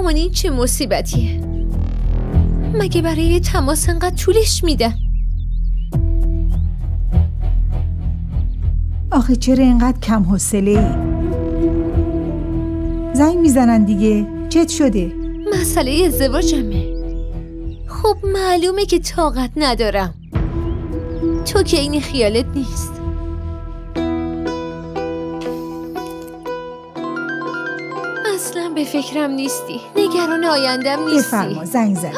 مامان این چه مصیبتیه؟ مگه برای یه تماس انقدر طولش میدن؟ آخه چرا اینقدر کم حوصله ای؟ زنگ میزنن دیگه. چت شده؟ مسئله ازدواجمه. خب معلومه که طاقت ندارم. تو که این خیالت نیست. اصلا به فکرم نیستی. نگران آیندم نیستی. بفرما زنگ زد.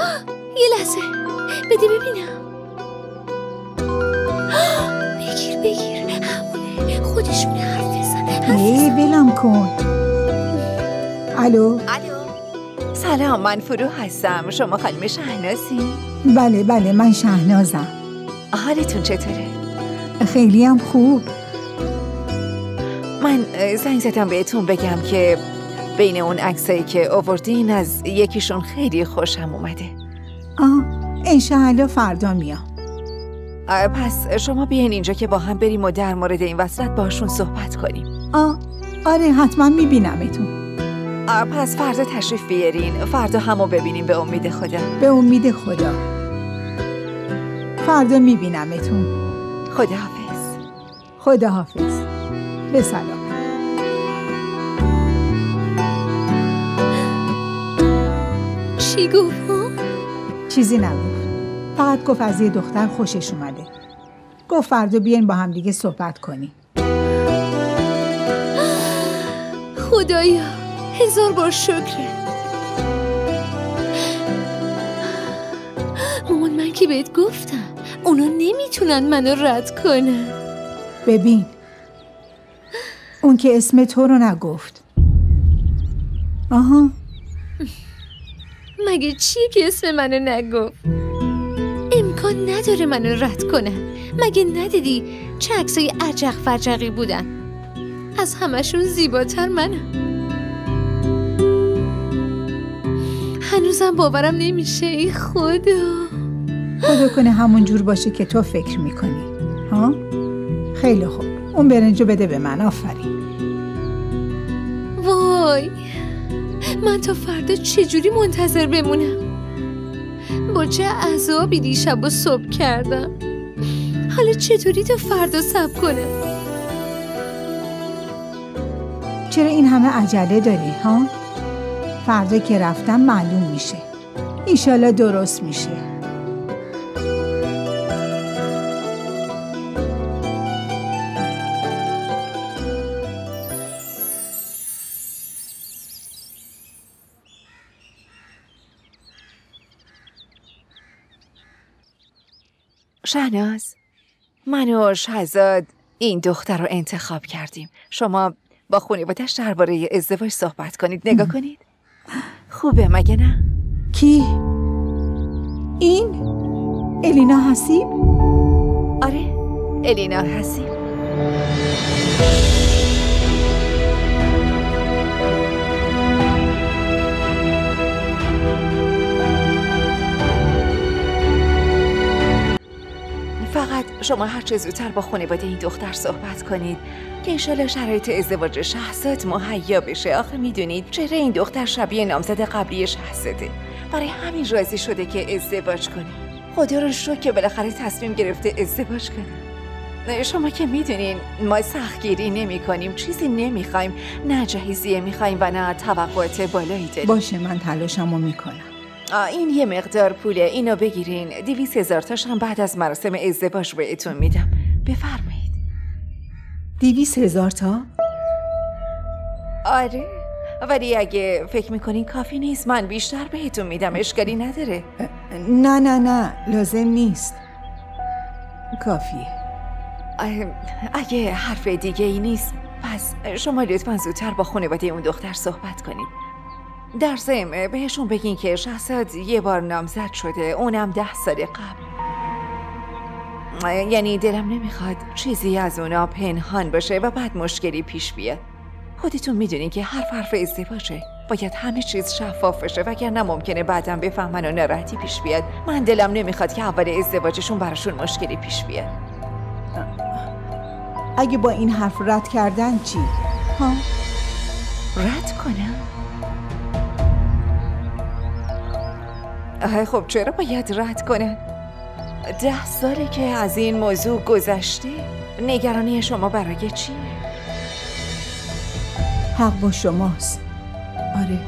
یه لحظه بده ببینم. بگیر همونه. خودشونه حرف بزن. ولم کن. الو. سلام، من فرو هستم. شما خانم شهنازی؟ بله من شهنازم. حالتون چطوره؟ خیلی هم خوب. من زنگ زدم بهتون بگم که بین اون عکسایی که آوردین از یکیشون خیلی خوشم اومده. انشاءالله فردا میام. پس شما بیاین اینجا که با هم بریم و در مورد این وصلت باشون صحبت کنیم. آره حتما میبینمتون. پس فردا تشریف بیارین. فردا همو ببینیم به امید خدا. به امید خدا. فردا میبینمتون. خداحافظ. خداحافظ. به سلام. چی گفت؟ چیزی نگفت. فقط گفت از یه دختر خوشش اومده. گفت فردا بیاین با هم دیگه صحبت کنیم. خدایا 1000 بار شکره. مامان من که بهت گفتم اونا نمیتونن منو رد کنن. ببین اون که اسم تو رو نگفت. مگه چیه که اسم منو نگفت؟ امکان نداره منو رد کنن. مگه ندیدی چه عکسای عجق فرجقی بودن؟ از همشون زیباتر منم. هنوزم باورم نمیشه. ای خدا کنه همون جور باشه که تو فکر میکنی. خیلی خوب. اون برنجو بده به من. آفرین. وای من تا فردا چجوری منتظر بمونم؟ با چه عذابی دیشب و صبح کردم. حالا چطوری تا فردا صبر کنم؟ چرا این همه عجله داری فردا که رفتم معلوم میشه. ایشالا درست میشه. شهناز، من و شهزاد این دختر رو انتخاب کردیم. شما با خانواده‌اش درباره ازدواج صحبت کنید. نگاه کنید. خوبه مگه نه؟ کی؟ این؟ الینا حسیب؟ آره، الینا حسیب. فقط شما هر چه زودتر با خانواده این دختر صحبت کنید که انشالله شرایط ازدواج شهزاد مهیا بشه. آخه میدونید چهره این دختر شبیه نامزد قبلی شهزاده. برای همین راضی شده که ازدواج کنه. خدا رو شکر که بالاخره تصمیم گرفته ازدواج کنه. شما که میدونین ما سختگیری نمی کنیم، چیزی نمی خوایم، نه جهیزیه می خوایم و نه توقعات بالایی داریم. باشه من تلاشمو میکنم. این یه مقدار پوله، اینو بگیرین. 200,000 تاش هم بعد از مراسم ازدواج بهتون میدم. بفرمایید. 200,000 تا؟ آره، ولی اگه فکر میکنین کافی نیست من بیشتر بهتون میدم. اشکالی نداره. نه لازم نیست. کافیه. اگه حرف دیگه ای نیست پس شما لطفاً زودتر با خانواده اون دختر صحبت کنید. در ضمن بهشون بگین که شهزاد یه بار نامزد شده، اونم 10 سال قبل. یعنی دلم نمیخواد چیزی از اونا پنهان باشه و بعد مشکلی پیش بیاد. خودتون میدونین که حرف ازدواجه، باید همه چیز شفاف بشه وگرنه ممکنه بعداً بفهمن و ناراحتی پیش بیاد. من دلم نمیخواد که اول ازدواجشون براشون مشکلی پیش بیاد. اگه با این حرف رد کردن چی؟ رد کنم؟ خب چرا باید رد کنن؟ 10 ساله که از این موضوع گذشته. نگرانی شما برای چیه؟ حق با شماست. آره.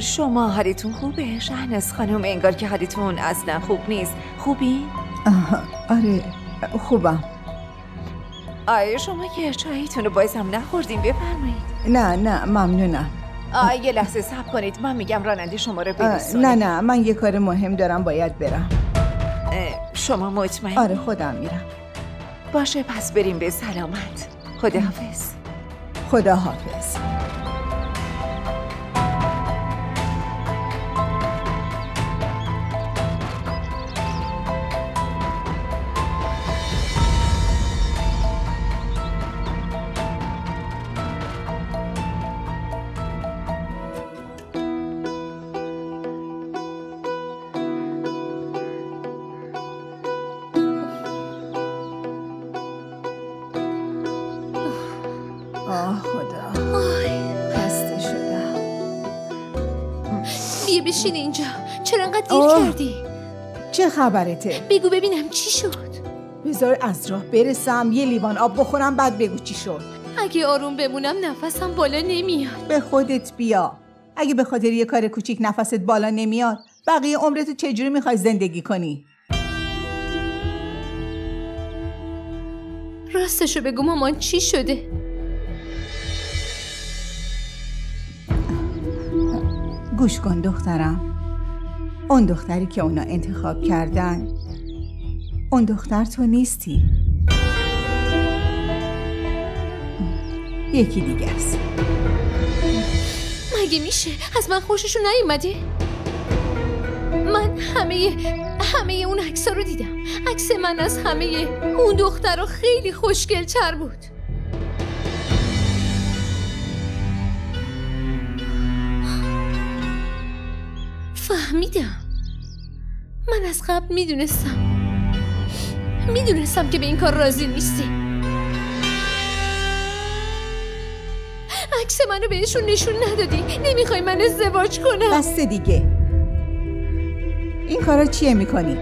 شما حالتون خوبه؟ شهناز خانم انگار که حالتون اصلا خوب نیست. خوبی؟ آره خوبم. شما یه چایتون رو بازم نخوردیم، بفرمایید. نه ممنونم. یه لحظه صبر کنید، من میگم راننده شما رو برسونه. نه من یه کار مهم دارم، باید برم. شما مطمئن؟ آره خودم میرم. باشه پس بریم به سلامت. خداحافظ. خداحافظ. خدا خسته شدم. بیا بشین اینجا. چرا انقدر دیر کردی؟ چه خبرته؟ بگو ببینم چی شد. بذار از راه برسم، یه لیوان آب بخورم، بعد بگو چی شد. اگه آروم بمونم نفسم بالا نمیاد. به خودت بیا. اگه به خاطر یه کار کوچیک نفست بالا نمیاد، بقیه عمرتو چجوری میخوای زندگی کنی؟ راستشو بگو مامان، چی شده؟ گوش کن دخترم. اون دختری که اونا انتخاب کردن، اون دختر تو نیستی. یکی دیگه است. مگه میشه؟ از من خوششون نیومده؟ من همه اون عکس‌ها رو دیدم. عکس من از همه اون دخترها خیلی خوشگل‌تر بود. فهمیدم. من از قبل میدونستم که به این کار راضی نیستی. عکس منو بهشون نشون ندادی. نمیخوای من ازدواج کنم. بس دیگه. این کارا چیه میکنی؟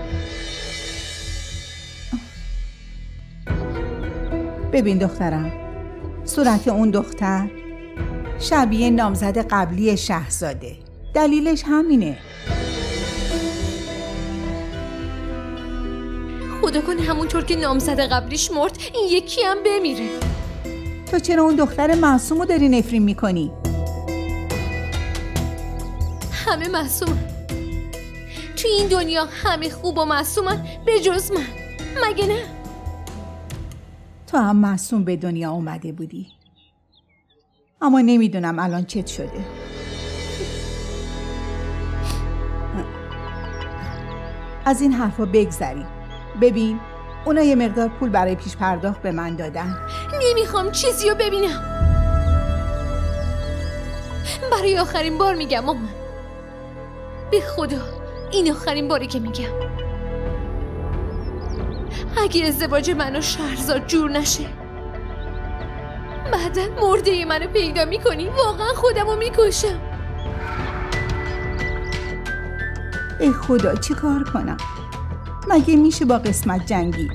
ببین دخترم، صورت اون دختر شبیه نامزد قبلی شهزاده. دلیلش همینه. خدا کنه همونطور که نامزد قبلیش مرد این یکی هم بمیره. تو چرا اون دختر معصومو داری نفرین میکنی؟ همه معصومن. تو این دنیا همه خوب و معصومن به جز من. مگه نه؟ تو هم معصوم به دنیا اومده بودی، اما نمیدونم الان چت شده. از این حرفا بگذریم. ببین اونا یه مقدار پول برای پیش پرداخت به من دادن. نمیخوام چیزی رو ببینم. برای آخرین بار میگم مامان، به خدا این آخرین باری که میگم. اگه ازدواج من و شهرزاد جور نشه، بعدن مرده منو پیدا میکنی، واقعا خودمو میکشم. ای خدا چی کار کنم؟ مگه میشه با قسمت جنگی؟